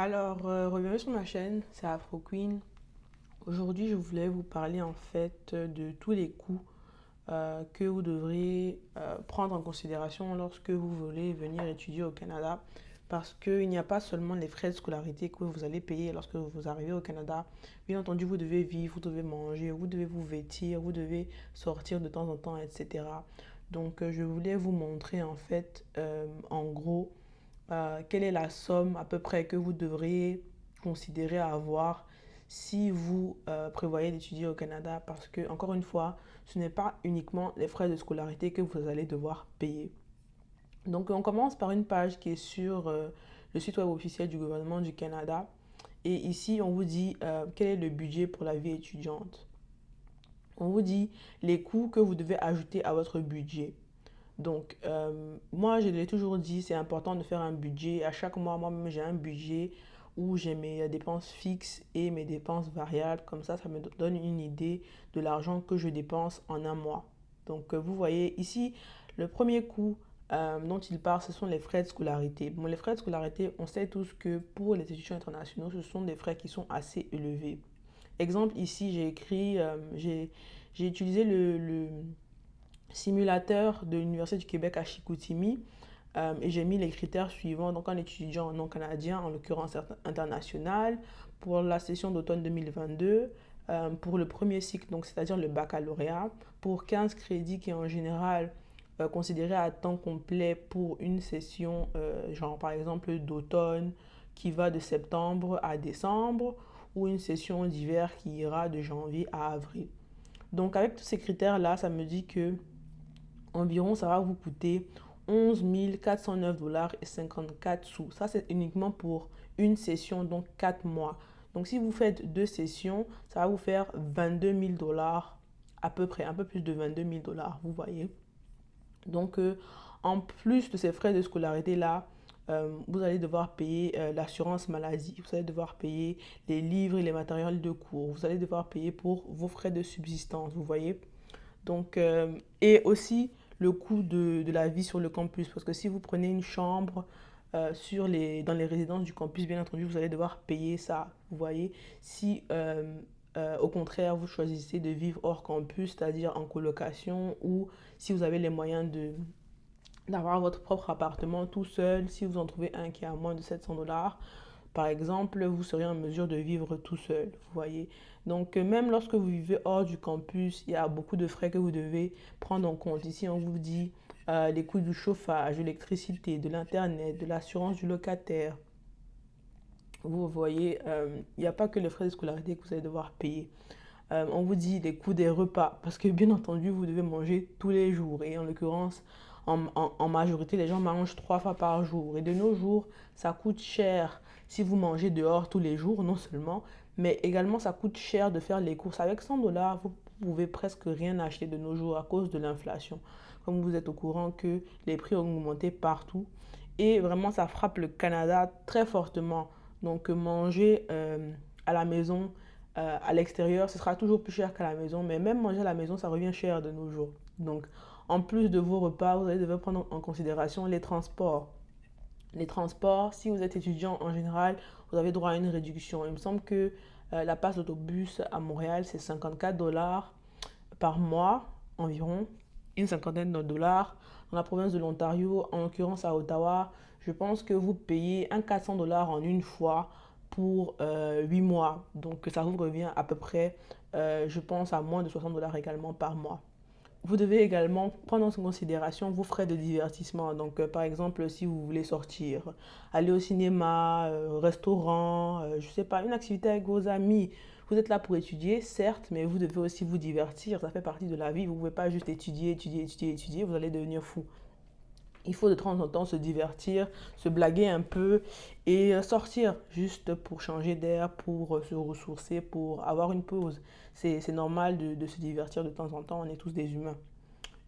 Rebienvenue sur ma chaîne, c'est Afro Queen. Aujourd'hui, je voulais vous parler en fait de tous les coûts que vous devrez prendre en considération lorsque vous voulez venir étudier au Canada. Parce qu'il n'y a pas seulement les frais de scolarité que vous allez payer lorsque vous arrivez au Canada. Bien entendu, vous devez vivre, vous devez manger, vous devez vous vêtir, vous devez sortir de temps en temps, etc. Je voulais vous montrer en fait, en gros, quelle est la somme à peu près que vous devriez considérer avoir si vous prévoyez d'étudier au Canada parce que, encore une fois, ce n'est pas uniquement les frais de scolarité que vous allez devoir payer. Donc, on commence par une page qui est sur le site web officiel du gouvernement du Canada. Et ici, on vous dit quel est le budget pour la vie étudiante. On vous dit les coûts que vous devez ajouter à votre budget. Moi, je l'ai toujours dit, c'est important de faire un budget. À chaque mois, moi-même, j'ai un budget où j'ai mes dépenses fixes et mes dépenses variables. Comme ça me donne une idée de l'argent que je dépense en un mois. Vous voyez ici, le premier coût dont il parle, ce sont les frais de scolarité. Bon, les frais de scolarité, on sait tous que pour les étudiants internationaux, ce sont des frais qui sont assez élevés. Exemple, ici, j'ai utilisé le simulateur de l'Université du Québec à Chicoutimi et j'ai mis les critères suivants. Donc, un étudiant non canadien, en l'occurrence international, pour la session d'automne 2022, pour le premier cycle, donc c'est-à-dire le baccalauréat, pour 15 crédits qui est en général considéré à temps complet pour une session, genre par exemple d'automne, qui va de septembre à décembre, ou une session d'hiver qui ira de janvier à avril. Donc, avec tous ces critères-là, ça me dit que environ ça va vous coûter 11 409 et 54 sous. Ça, c'est uniquement pour une session, donc 4 mois. Donc, si vous faites deux sessions, ça va vous faire 22 000 dollars à peu près, un peu plus de 22 000 dollars, vous voyez. En plus de ces frais de scolarité-là, vous allez devoir payer l'assurance maladie, vous allez devoir payer les livres et les matériels de cours, vous allez devoir payer pour vos frais de subsistance, vous voyez. Et aussi le coût de la vie sur le campus. Parce que si vous prenez une chambre dans les résidences du campus, bien entendu, vous allez devoir payer ça. Vous voyez, si au contraire, vous choisissez de vivre hors campus, c'est-à-dire en colocation, ou si vous avez les moyens d'avoir votre propre appartement tout seul, si vous en trouvez un qui est à moins de 700 dollars, par exemple, vous serez en mesure de vivre tout seul, vous voyez. Même lorsque vous vivez hors du campus, il y a beaucoup de frais que vous devez prendre en compte. Ici, on vous dit les coûts du chauffage, de l'électricité, de l'Internet, de l'assurance du locataire. Vous voyez, il n'y a pas que les frais de scolarité que vous allez devoir payer. On vous dit les coûts des repas, parce que bien entendu, vous devez manger tous les jours. Et en l'occurrence, en majorité, les gens mangent 3 fois par jour. Et de nos jours, ça coûte cher si vous mangez dehors tous les jours, non seulement, mais également ça coûte cher de faire les courses. Avec 100 dollars, vous pouvez presque rien acheter de nos jours à cause de l'inflation. Comme vous êtes au courant que les prix ont augmenté partout. Et vraiment, ça frappe le Canada très fortement. Manger à la maison, à l'extérieur, ce sera toujours plus cher qu'à la maison. Mais même manger à la maison, ça revient cher de nos jours. En plus de vos repas, vous allez devoir prendre en considération les transports. Les transports, si vous êtes étudiant en général, vous avez droit à une réduction. Il me semble que la passe d'autobus à Montréal, c'est 54 dollars par mois environ, une cinquantaine de dollars. Dans la province de l'Ontario, en l'occurrence à Ottawa, je pense que vous payez un 400 dollars en une fois pour 8 mois. Donc ça vous revient à peu près, je pense, à moins de 60 dollars également par mois. Vous devez également prendre en considération vos frais de divertissement. Par exemple, si vous voulez sortir, aller au cinéma, restaurant, je ne sais pas, une activité avec vos amis. Vous êtes là pour étudier, certes, mais vous devez aussi vous divertir. Ça fait partie de la vie. Vous ne pouvez pas juste étudier, étudier, étudier, étudier. Vous allez devenir fou. Il faut de temps en temps se divertir, se blaguer un peu et sortir juste pour changer d'air, pour se ressourcer, pour avoir une pause. C'est normal de se divertir de temps en temps, on est tous des humains.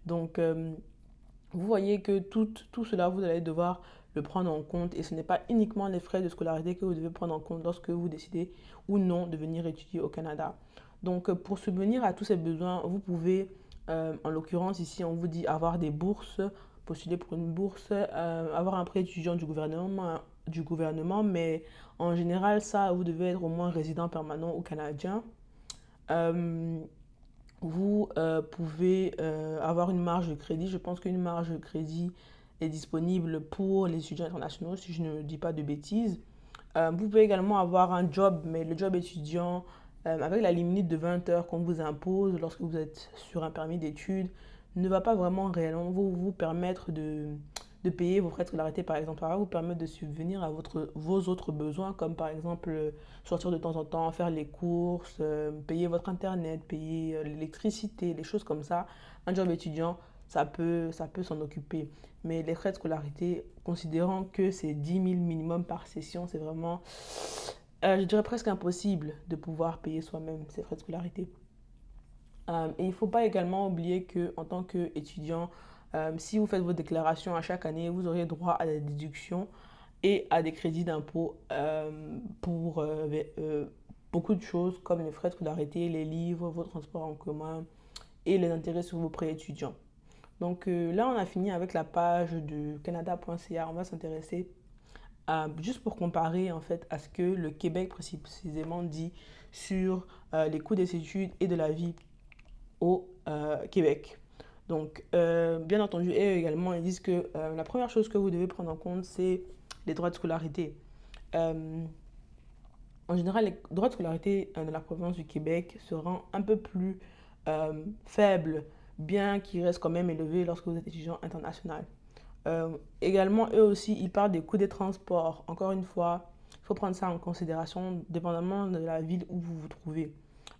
Donc, vous voyez que tout cela, vous allez devoir le prendre en compte et ce n'est pas uniquement les frais de scolarité que vous devez prendre en compte lorsque vous décidez ou non de venir étudier au Canada. Pour subvenir à tous ces besoins, vous pouvez, en l'occurrence ici, on vous dit avoir des bourses, postuler pour une bourse, avoir un prêt étudiant du gouvernement, du gouvernement, mais en général, ça, vous devez être au moins résident permanent ou canadien. Euh, Vous pouvez avoir une marge de crédit. Je pense qu'une marge de crédit est disponible pour les étudiants internationaux, si je ne dis pas de bêtises. Vous pouvez également avoir un job, mais le job étudiant, avec la limite de 20 heures qu'on vous impose lorsque vous êtes sur un permis d'études, ne va pas vraiment réellement vous permettre de payer vos frais de scolarité, par exemple. Ça va vous permettre de subvenir à vos autres besoins, comme par exemple sortir de temps en temps, faire les courses, payer votre internet, payer l'électricité, les choses comme ça. Un job étudiant, ça peut s'en occuper. Mais les frais de scolarité, considérant que c'est 10 000 minimum par session, c'est vraiment, je dirais presque impossible de pouvoir payer soi-même ces frais de scolarité. Et il ne faut pas également oublier qu'en tant qu'étudiant, si vous faites vos déclarations à chaque année, vous aurez droit à des déductions et à des crédits d'impôt pour beaucoup de choses comme les frais de scolarité, les livres, vos transports en commun et les intérêts sur vos prêts étudiants. Donc là, on a fini avec la page de canada.ca. On va s'intéresser juste pour comparer en fait à ce que le Québec précisément dit sur les coûts des études et de la vie au Québec. Donc, bien entendu, et également, ils disent que la première chose que vous devez prendre en compte, c'est les droits de scolarité. Euh, En général, les droits de scolarité de la province du Québec seront un peu plus faibles, bien qu'ils restent quand même élevés lorsque vous êtes étudiant international. Également, eux aussi, ils parlent des coûts des transports. Encore une fois, il faut prendre ça en considération, dépendamment de la ville où vous vous trouvez.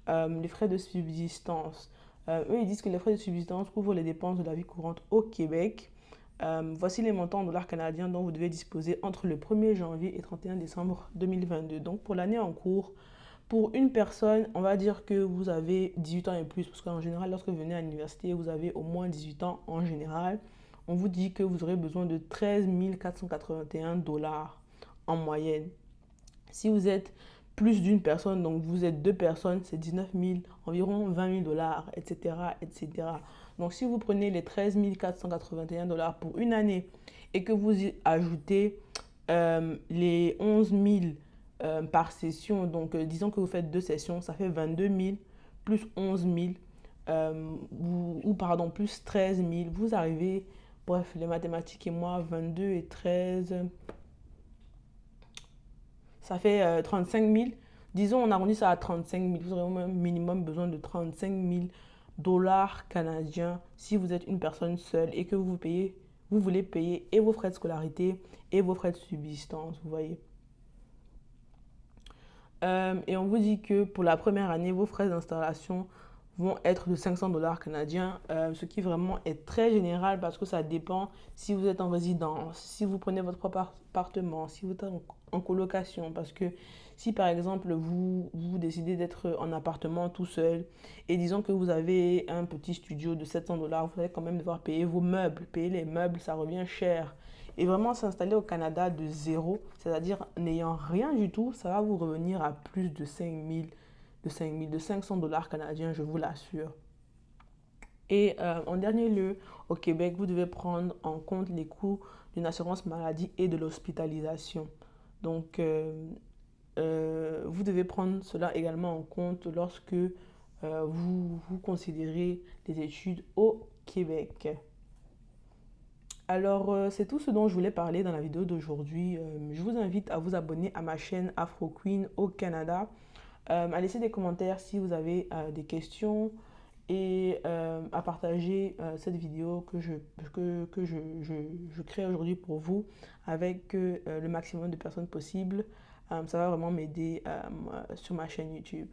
Les frais de subsistance. Eux, ils disent que les frais de subsistance couvrent les dépenses de la vie courante au Québec. Voici les montants en dollars canadiens dont vous devez disposer entre le 1er janvier et 31 décembre 2022. Donc, pour l'année en cours, pour une personne, on va dire que vous avez 18 ans et plus, parce qu'en général, lorsque vous venez à l'université, vous avez au moins 18 ans en général. On vous dit que vous aurez besoin de 13 481 dollars en moyenne. Si vous êtes plus d'une personne, donc vous êtes deux personnes, c'est 19 000, environ 20 000 dollars, etc., etc. Donc si vous prenez les 13 481 dollars pour une année et que vous y ajoutez les 11 000 par session, donc disons que vous faites deux sessions, ça fait 22 000 plus 11 000, ou pardon, plus 13 000, vous arrivez, bref, les mathématiques et moi, 22 et 13, ça fait 35 000. Disons, on arrondit ça à 35 000. Vous aurez au minimum besoin de 35 000 dollars canadiens si vous êtes une personne seule et que vous voulez payer et vos frais de scolarité et vos frais de subsistance, vous voyez. Et on vous dit que pour la première année, vos frais d'installation vont être de 500 dollars canadiens, ce qui vraiment est très général parce que ça dépend si vous êtes en résidence, si vous prenez votre propre appartement, si vous êtes en colocation. Parce que si par exemple vous décidez d'être en appartement tout seul et disons que vous avez un petit studio de 700 dollars, vous allez quand même devoir payer vos meubles. Payer les meubles, ça revient cher. Et vraiment s'installer au Canada de zéro, c'est-à-dire n'ayant rien du tout, ça va vous revenir à plus de 500 dollars canadiens, je vous l'assure. Et en dernier lieu, au Québec, vous devez prendre en compte les coûts d'une assurance maladie et de l'hospitalisation. Donc, vous devez prendre cela également en compte lorsque vous considérez les études au Québec. Alors, c'est tout ce dont je voulais parler dans la vidéo d'aujourd'hui. Je vous invite à vous abonner à ma chaîne Afro Queen au Canada, à laisser des commentaires si vous avez des questions et à partager cette vidéo que je crée aujourd'hui pour vous avec le maximum de personnes possible. Ça va vraiment m'aider sur ma chaîne YouTube.